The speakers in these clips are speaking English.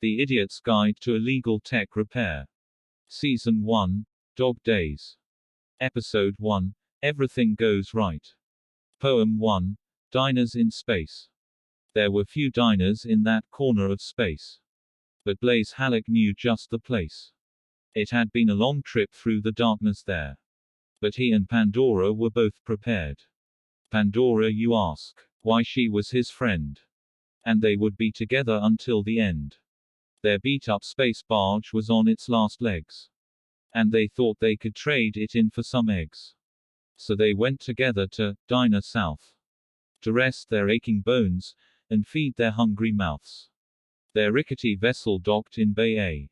The Idiot's Guide to Illegal Tech Repair. Season 1, Dog Days. Episode 1, Everything Goes Right. Poem 1, Diners in Space. There were few diners in that corner of space. But Blaze Halleck knew just the place. It had been a long trip through the darkness there. But he and Pandora were both prepared. Pandora, you ask? Why, she was his friend. And they would be together until the end. Their beat-up space barge was on its last legs. And they thought they could trade it in for some eggs. So they went together to Diner South. To rest their aching bones, and feed their hungry mouths. Their rickety vessel docked in Bay A.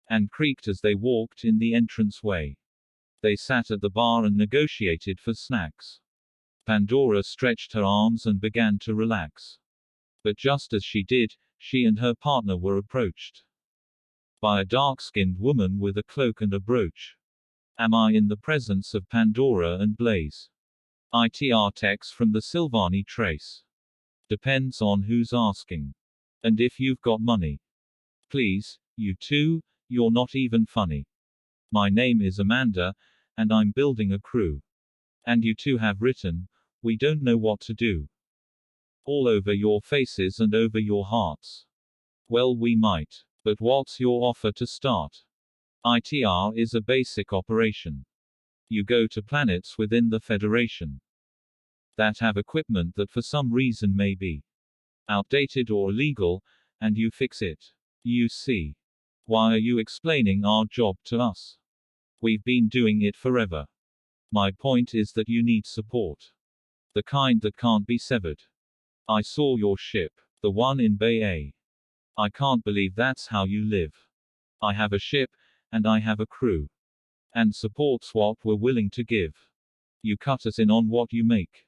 And creaked as they walked in the entranceway. They sat at the bar and negotiated for snacks. Pandora stretched her arms and began to relax. But just as she did, she and her partner were approached by a dark-skinned woman with a cloak and a brooch. Am I in the presence of Pandora and Blaze? ITR text from the Silvani Trace. Depends on who's asking. And if you've got money. Please, you two, you're not even funny. My name is Amanda, and I'm building a crew. And you two have written, we don't know what to do. All over your faces and over your hearts. Well, we might. But what's your offer to start? ITR is a basic operation. You go to planets within the Federation that have equipment that for some reason may be outdated or illegal, and you fix it. You see. Why are you explaining our job to us? We've been doing it forever. My point is that you need support. The kind that can't be severed. I saw your ship. The one in Bay A. I can't believe that's how you live. I have a ship, and I have a crew. And support's what we're willing to give. You cut us in on what you make.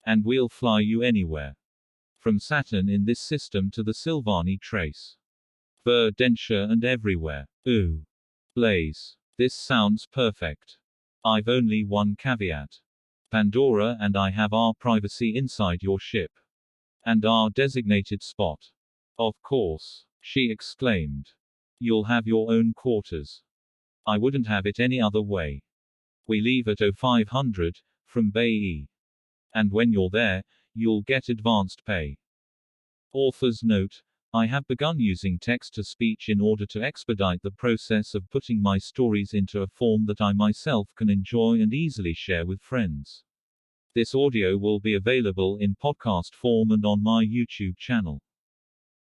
And we'll fly you anywhere. From Saturn in this system to the Silvani Trace. Denture and everywhere. Ooh. Blaze. This sounds perfect. I've only one caveat. Pandora and I have our privacy inside your ship. And our designated spot. Of course, she exclaimed. You'll have your own quarters. I wouldn't have it any other way. We leave at 0500, from Bay E. And when you're there, you'll get advanced pay. Author's note, I have begun using text-to-speech in order to expedite the process of putting my stories into a form that I myself can enjoy and easily share with friends. This audio will be available in podcast form and on my YouTube channel.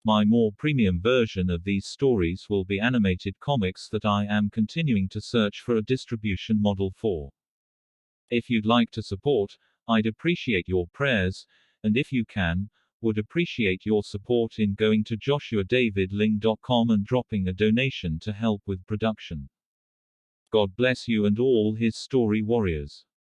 My more premium version of these stories will be animated comics that I am continuing to search for a distribution model for. If you'd like to support, I'd appreciate your prayers, and if you can, would appreciate your support in going to joshuadavidling.com and dropping a donation to help with production. God bless you and all his story warriors.